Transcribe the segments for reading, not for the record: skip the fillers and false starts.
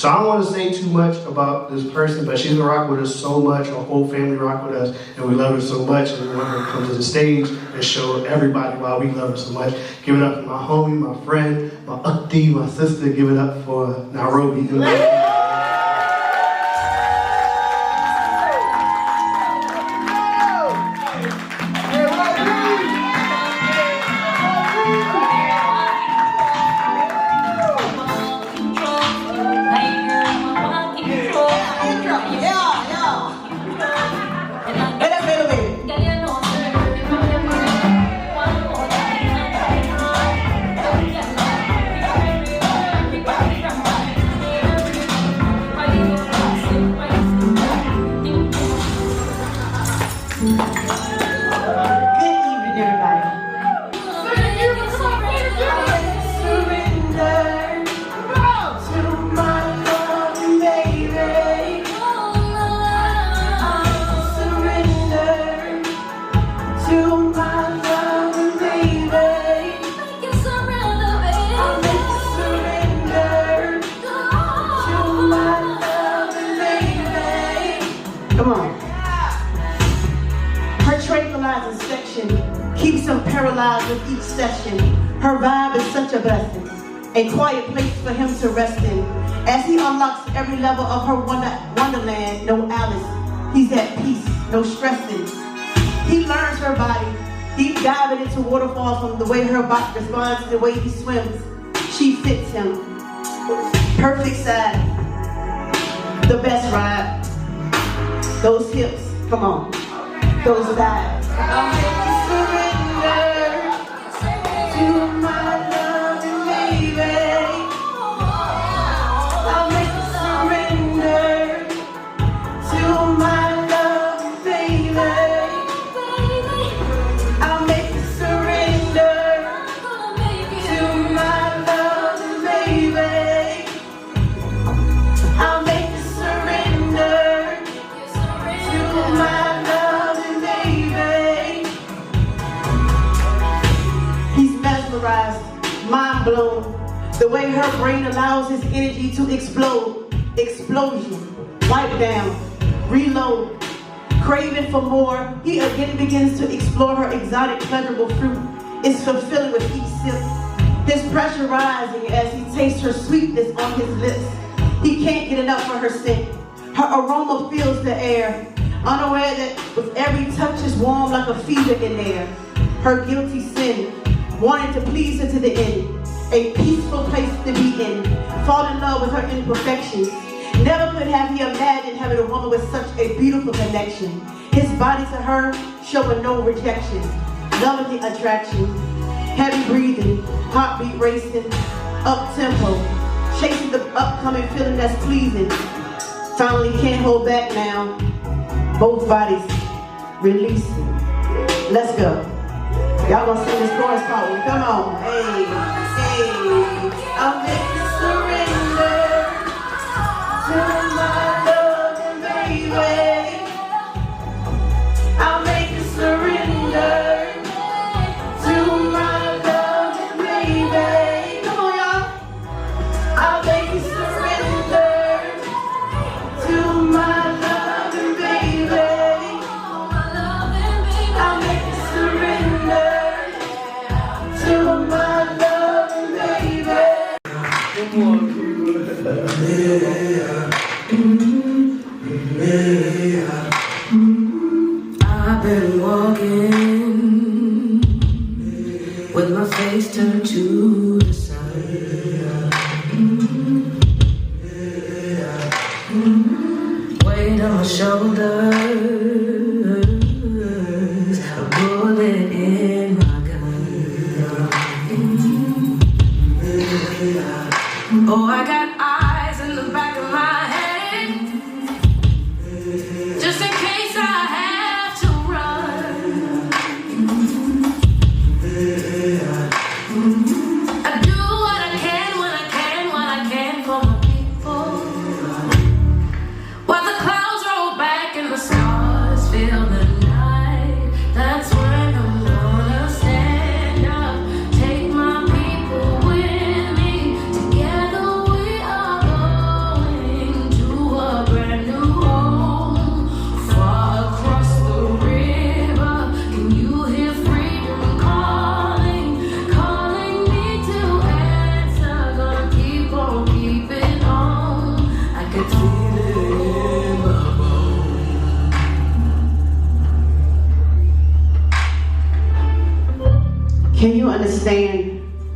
So I don't want to say too much about this person, but she's gonna rock with us so much. Our whole family rock with us, and we love her so much. And we want her to come to the stage and show everybody why we love her so much. Give it up for my homie, my friend, my auntie, my sister. Give it up for Nairobi. Come on. Her tranquilizing section keeps him paralyzed with each session. Her vibe is such a blessing, a quiet place for him to rest in. As he unlocks every level of her wonderland, no Alice, he's at peace, no stressing. He learns her body, deep diving into waterfalls from the way her body responds to the way he swims. She fits him. Perfect size, the best ride. Those hips, come on, those thighs. I'll make you surrender to my loving baby. I'll make you surrender to my loving baby. I'll make you surrender to my loving baby. I'll make you surrender. My loving baby. He's mesmerized, mind blown. The way her brain allows his energy to explode. Explosion, wipe down, reload. Craving for more, he again begins to explore her exotic, pleasurable fruit. It's fulfilling with each sip. His pressure rising as he tastes her sweetness on his lips. He can't get enough of her scent. Her aroma fills the air. Unaware that with every touch is warm like a fever in there. Her guilty sin, wanting to please her to the end. A peaceful place to be in. Fall in love with her imperfections. Never could have he imagined having a woman with such a beautiful connection. His body to her showing no rejection. Loving the attraction. Heavy breathing, heartbeat racing, up tempo. Chasing the upcoming feeling that's pleasing. Finally can't hold back now. Both bodies releasing. Let's go. Y'all gonna sing this chorus part. Come on. Hey, hey. I'll make you surrender to my loving baby. I'll make you surrender to my loving baby. Come on, y'all. I'll make you surrender to my loving baby. I'll make you surrender to my loving baby. I've been walking with my face turned to the side. Weight on my shoulders, a bullet in my gun. Oh, I got eyes in the back of my head, just in case I have to run. I do what I can when I can for my people. While the clouds roll back and the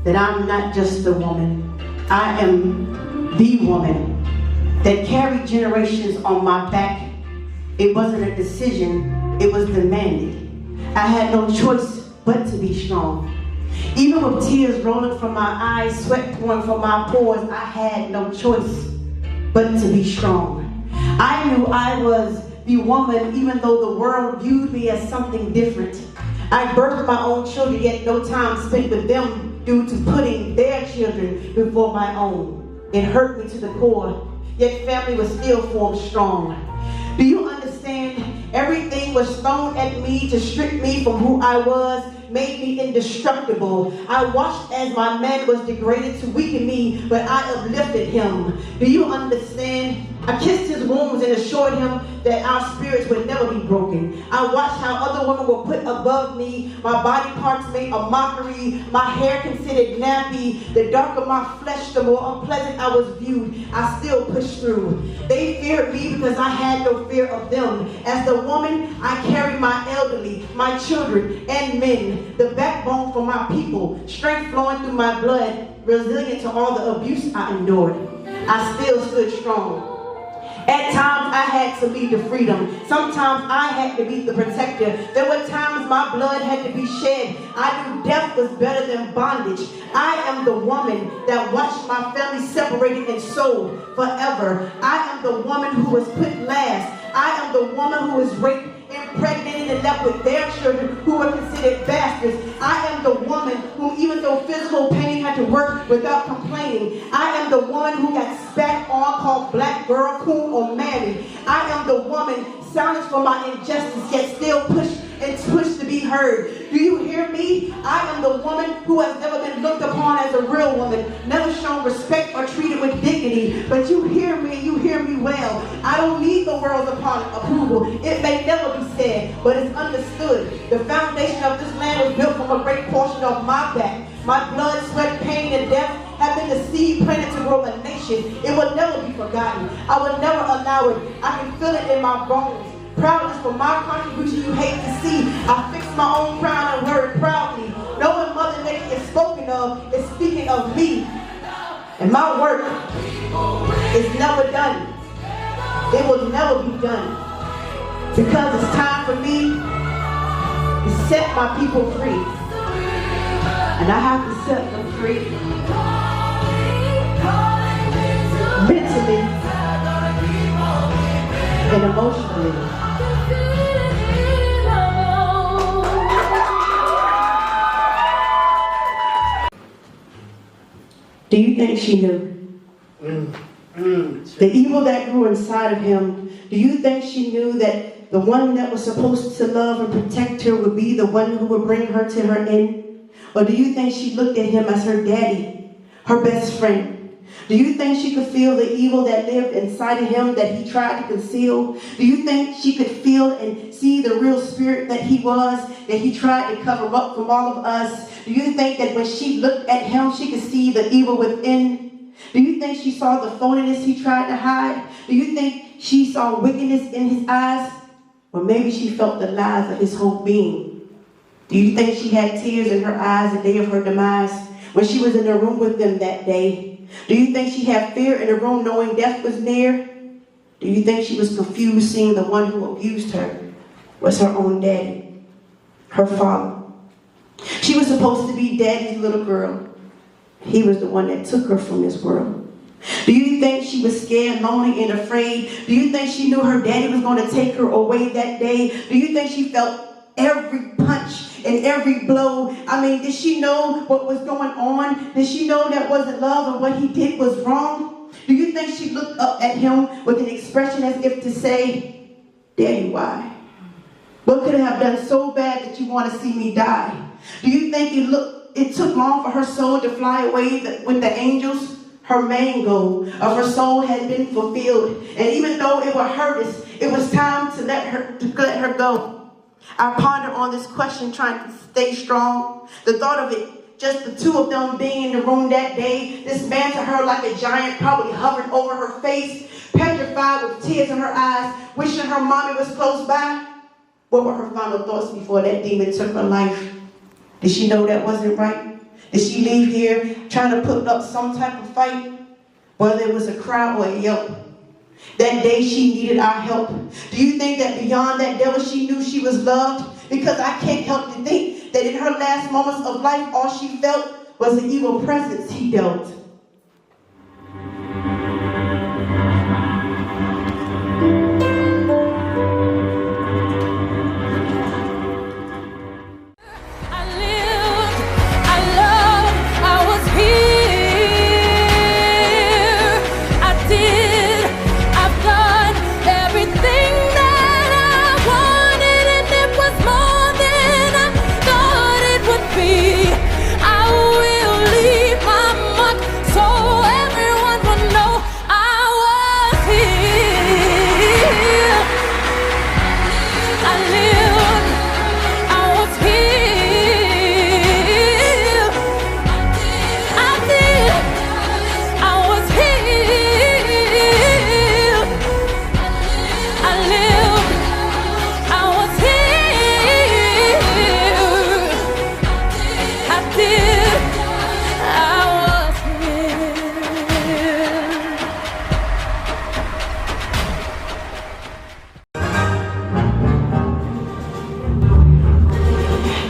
that I'm not just a woman. I am the woman that carried generations on my back. It wasn't a decision, it was demanded. I had no choice but to be strong. Even with tears rolling from my eyes, sweat pouring from my pores, I had no choice but to be strong. I knew I was the woman even though the world viewed me as something different. I birthed my own children, yet no time spent with them due to putting their children before my own. It hurt me to the core, yet family was still formed strong. Do you understand? Everything was thrown at me to strip me from who I was, made me indestructible. I watched as my man was degraded to weaken me, but I uplifted him. Do you understand? I kissed his wounds and assured him that our spirits would never be broken. I watched how other women were put above me, my body parts made a mockery, my hair considered nappy. The darker my flesh, the more unpleasant I was viewed. I still pushed through. They feared me because I had no fear of them. As the woman, I carried my elderly, my children, and men, the backbone for my people, strength flowing through my blood, resilient to all the abuse I endured. I still stood strong. At times I had to lead the freedom. Sometimes I had to be the protector. There were times my blood had to be shed. I knew death was better than bondage. I am the woman that watched my family separated and sold forever. I am the woman who was put last. I am the woman who was raped, impregnated, and left with their children who were considered bastards. I am the woman who, even though physical pain, had to work without complaining. I am the woman who got spat on, called black girl, coon, or mammy. I am the woman silenced for my injustice, yet still pushed to be heard. Do you hear me? I am the woman who has never been looked upon as a real woman, never shown respect or treated with dignity. But you hear me, you hear me well. I don't need the world's approval. It may never be said, but it's understood. The foundation of this land was built from a great portion of my back. My blood, sweat, pain, and death have been the seed planted to grow a nation. It will never be forgotten. I will never allow it. I can feel it in my bones. Proudness for my contribution you hate to see. I fixed my own crown and wear it proudly. Knowing Mother Nature is spoken of is speaking of me. And my work is never done. It will never be done. Because it's time for me to set my people free. And I have to set them free. Mentally and emotionally. Do you think she knew? The evil that grew inside of him, do you think she knew that the one that was supposed to love and protect her would be the one who would bring her to her end? Or do you think she looked at him as her daddy, her best friend? Do you think she could feel the evil that lived inside of him that he tried to conceal? Do you think she could feel and see the real spirit that he was, that he tried to cover up from all of us? Do you think that when she looked at him, she could see the evil within? Do you think she saw the phoniness he tried to hide? Do you think she saw wickedness in his eyes? Or maybe she felt the lies of his whole being? Do you think she had tears in her eyes the day of her demise, when she was in the room with them that day? Do you think she had fear in the room knowing death was near? Do you think she was confused seeing the one who abused her was her own daddy, her father? She was supposed to be daddy's little girl. He was the one that took her from this world. Do you think she was scared, lonely, and afraid? Do you think she knew her daddy was going to take her away that day? Do you think she felt every punch and every blow? I mean, did she know what was going on? Did she know that wasn't love and what he did was wrong? Do you think she looked up at him with an expression as if to say, Daddy, why? What could I have done so bad that you want to see me die? Do you think it took long for her soul to fly away with the angels? Her main goal of her soul had been fulfilled. And even though it would hurt us, it was time to let her go. I pondered on this question, trying to stay strong. The thought of it, just the two of them being in the room that day, this man to her like a giant, probably hovered over her face, petrified with tears in her eyes, wishing her mommy was close by. What were her final thoughts before that demon took her life? Did she know that wasn't right? Did she leave here trying to put up some type of fight? Whether it was a cry or a yelp. That day she needed our help. Do you think that beyond that devil she knew she was loved? Because I can't help to think that in her last moments of life, all she felt was the evil presence he dealt.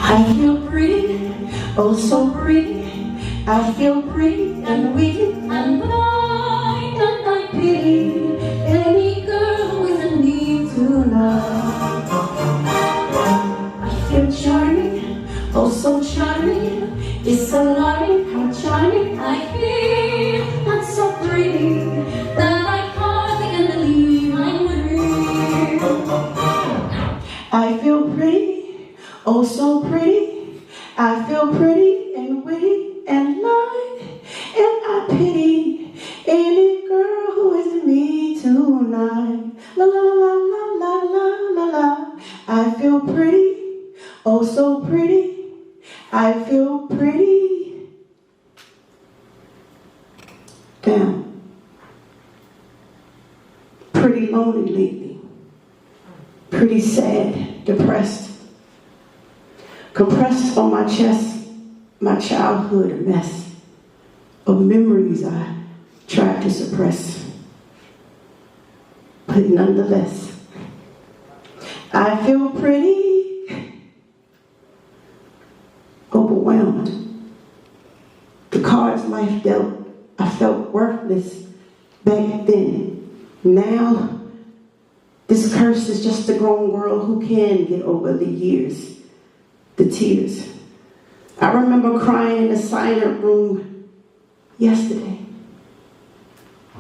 I feel pretty, oh so pretty. I feel pretty and weak and blind, and I pity any girl who is in need tonight. I feel charming, oh so charming. It's alarming how charming I feel. I'm so pretty that I hardly can believe I'm real. I feel pretty, oh so pretty. I feel pretty and witty and light, and I pity any girl who is me tonight. La la la la la la la la. I feel pretty, oh so pretty. I feel pretty. Damn. Pretty lonely lately. Pretty sad, depressed. Compressed on my chest, my childhood a mess of memories I tried to suppress. But nonetheless, I feel pretty overwhelmed. The cards life dealt, I felt worthless back then. Now, this curse is just a grown girl who can get over the years. The tears. I remember crying in the silent room yesterday.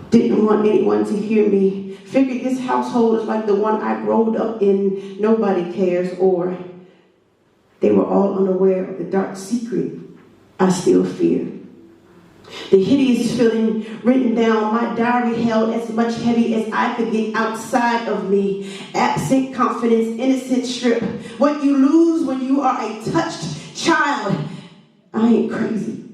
Didn't want anyone to hear me. Figured this household is like the one I growed up in. Nobody cares, or they were all unaware of the dark secret I still fear. The hideous feeling written down, my diary held as much heavy as I could get outside of me. Absent confidence, innocent strip. What you lose when you are a touched child. I ain't crazy.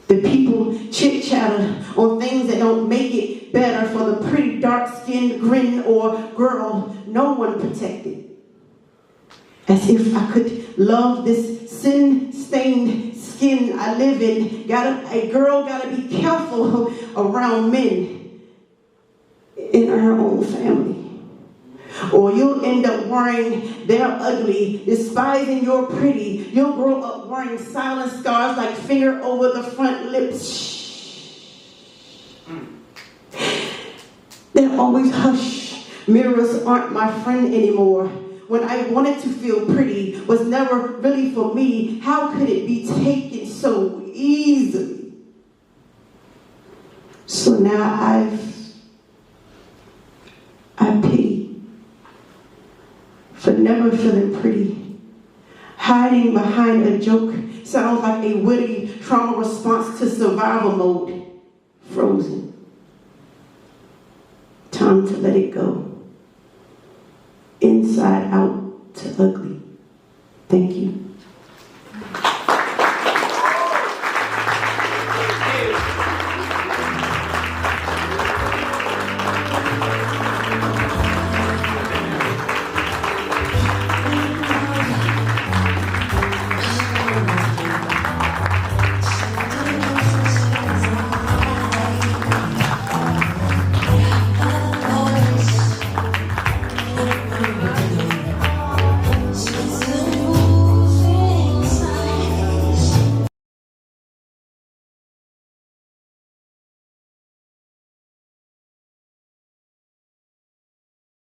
The people chit-chatter on things that don't make it better for the pretty dark-skinned grin or girl no one protected. As if I could love this sin-stained skin I live in. A girl gotta be careful around men in her own family. Or you'll end up worrying they're ugly, despising your pretty. You'll grow up wearing silent scars like finger over the front lips. Shh. They're always hush. Mirrors aren't my friend anymore. When I wanted to feel pretty was never really for me. How could it be taken so easily? So now I pity for never feeling pretty. Hiding behind a joke sounds like a witty trauma response to survival mode. Frozen. Time to let it go. Inside out to ugly. Thank you.